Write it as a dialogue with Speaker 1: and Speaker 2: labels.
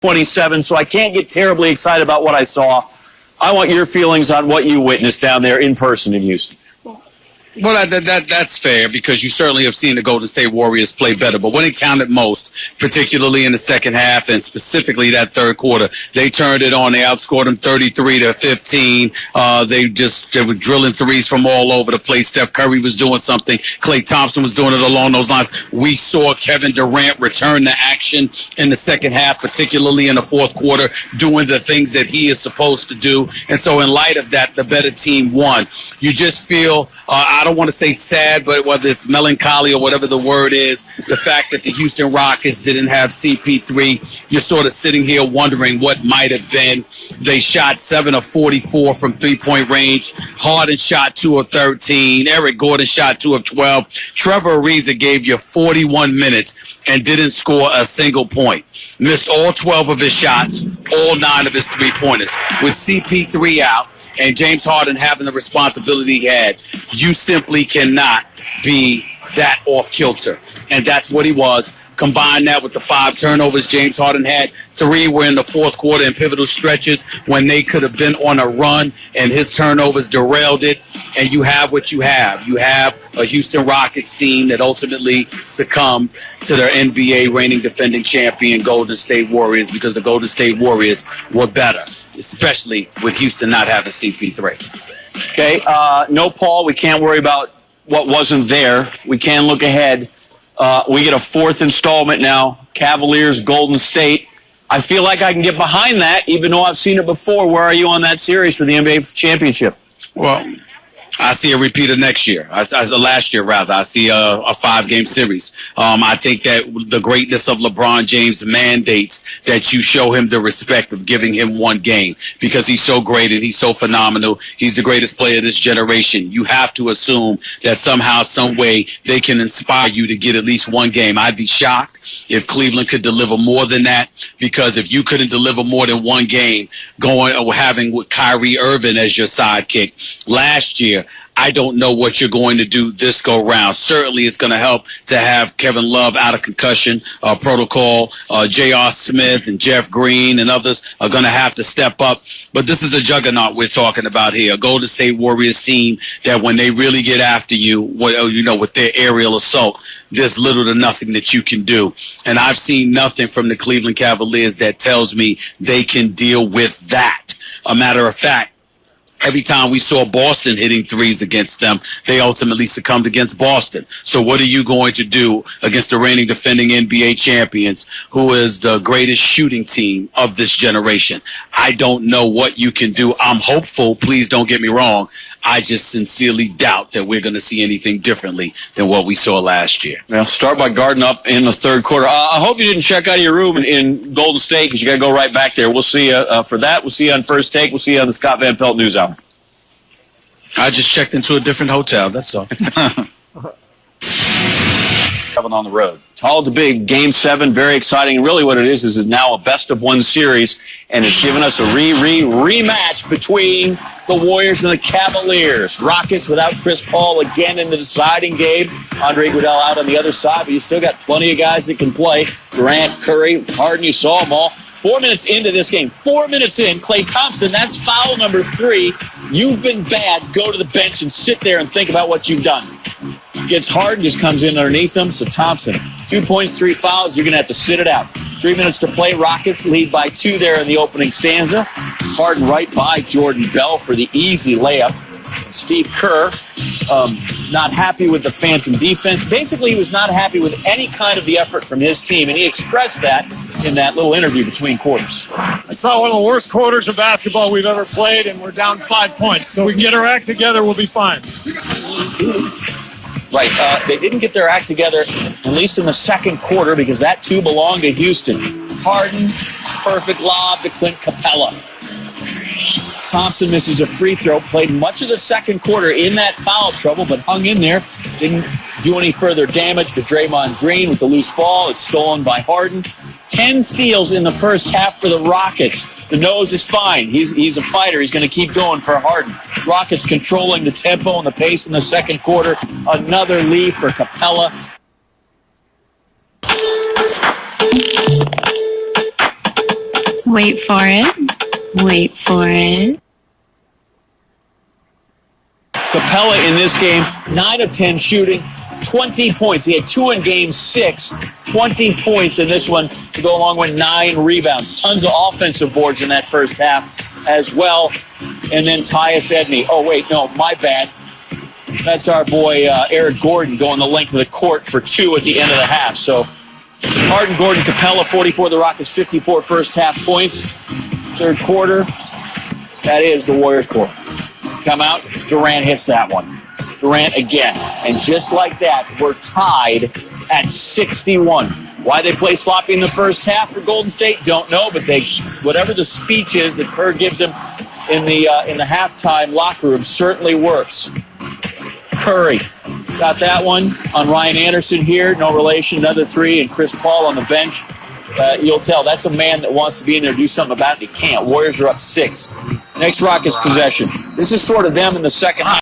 Speaker 1: 27, so I can't get terribly excited about what I saw. I want your feelings on what you witnessed down there in person in Houston.
Speaker 2: Well, that's fair because you certainly have seen the Golden State Warriors play better. But when it counted most, particularly in the second half and specifically that third quarter, they turned it on. They outscored them 33-15. They were drilling threes from all over the place. Steph Curry was doing something. Klay Thompson was doing it along those lines. We saw Kevin Durant return to action in the second half, particularly in the fourth quarter, doing the things that he is supposed to do. And so in light of that, the better team won. You just feel, I don't want to say sad, but whether it's melancholy or whatever the word is, the fact that the Houston Rockets didn't have CP3, you're sort of sitting here wondering what might have been. They shot 7 of 44 from three-point range. Harden shot 2 of 13. Eric Gordon shot 2 of 12. Trevor Ariza gave you 41 minutes and didn't score a single point. Missed all 12 of his shots, all 9 of his three-pointers. With CP3 out, and James Harden having the responsibility he had, you simply cannot be that off kilter. And that's what he was. Combine that with the 5 turnovers James Harden had. 3 were in the fourth quarter in pivotal stretches when they could have been on a run, and his turnovers derailed it. And you have what you have. You have a Houston Rockets team that ultimately succumbed to their NBA reigning defending champion Golden State Warriors because the Golden State Warriors were better, especially with Houston not having CP3.
Speaker 1: Okay, no, Paul, we can't worry about what wasn't there. We can look ahead. We get a 4th installment now, Cavaliers, Golden State. I feel like I can get behind that, even though I've seen it before. Where are you on that series for the NBA championship?
Speaker 2: Well, I see a repeat of next year. Last year, rather. I see a 5-game series. I think that the greatness of LeBron James mandates that you show him the respect of giving him 1 game because he's so great and he's so phenomenal. He's the greatest player of this generation. You have to assume that somehow, some way, they can inspire you to get at least 1 game. I'd be shocked if Cleveland could deliver more than that, because if you couldn't deliver more than 1 game, having with Kyrie Irving as your sidekick last year, I don't know what you're going to do this go round. Certainly it's going to help to have Kevin Love out of concussion protocol. J.R. Smith and Jeff Green and others are going to have to step up. But this is a juggernaut we're talking about here, a Golden State Warriors team that when they really get after you, with their aerial assault, there's little to nothing that you can do. And I've seen nothing from the Cleveland Cavaliers that tells me they can deal with that. A matter of fact, every time we saw Boston hitting threes against them, they ultimately succumbed against Boston. So what are you going to do against the reigning defending NBA champions, who is the greatest shooting team of this generation? I don't know what you can do. I'm hopeful. Please don't get me wrong. I just sincerely doubt that we're going to see anything differently than what we saw last year.
Speaker 1: Well, start by guarding up in the third quarter. I hope you didn't check out of your room in Golden State because you got to go right back there. We'll see you for that. We'll see you on First Take. We'll see you on the Scott Van Pelt News Hour.
Speaker 2: I just checked into a different hotel, that's all.
Speaker 1: On the road. Tall to big, Game 7, very exciting. Really what it is now a best-of-1 series, and it's given us a rematch between the Warriors and the Cavaliers. Rockets without Chris Paul again in the deciding game. Andre Iguodala out on the other side, but you still got plenty of guys that can play. Durant, Curry, Harden, you saw them all. 4 minutes into this game, 4 minutes in, Klay Thompson, that's foul number 3. You've been bad. Go to the bench and sit there and think about what you've done. Gets Harden, just comes in underneath him. So Thompson, 2 points, 3 fouls. You're going to have to sit it out. 3 minutes to play. Rockets lead by 2 there in the opening stanza. Harden right by Jordan Bell for the easy layup. Steve Kerr, not happy with the Phantom defense. Basically, he was not happy with any kind of the effort from his team, and he expressed that in that little interview between quarters.
Speaker 3: I saw one of the worst quarters of basketball we've ever played, and we're down 5 points. So we can get our act together, we'll be fine.
Speaker 1: Right. They didn't get their act together, at least in the second quarter, because that too belonged to Houston. Harden, perfect lob to Clint Capella. Thompson misses a free throw, played much of the second quarter in that foul trouble, but hung in there. Didn't do any further damage to Draymond Green with the loose ball. It's stolen by Harden. 10 steals in the first half for the Rockets. The nose is fine. He's a fighter. He's going to keep going for Harden. Rockets controlling the tempo and the pace in the second quarter. Another lead for Capella.
Speaker 4: Wait for it. Wait for it.
Speaker 1: Capella in this game, 9 of 10 shooting, 20 points. He had 2 in game 6, 20 points in this one to go along with 9 rebounds. Tons of offensive boards in that first half as well. And then Tyus Edney. Oh, wait, no, my bad. That's our boy Eric Gordon going the length of the court for 2 at the end of the half. So Harden, Gordon, Capella, 44. The Rockets, 54 first half points. Third quarter, that is the Warriors' quarter. Come out, Durant hits that one. Durant again. And just like that, we're tied at 61. Why they play sloppy in the first half for Golden State, don't know, but they, whatever the speech is that Kerr gives them in the halftime locker room certainly works. Curry got that one on Ryan Anderson here, no relation, another 3, and Chris Paul on the bench. You'll tell that's a man that wants to be in there and do something about it. He can't. Warriors are up 6. Next Rockets possession. This is sort of them in the second half.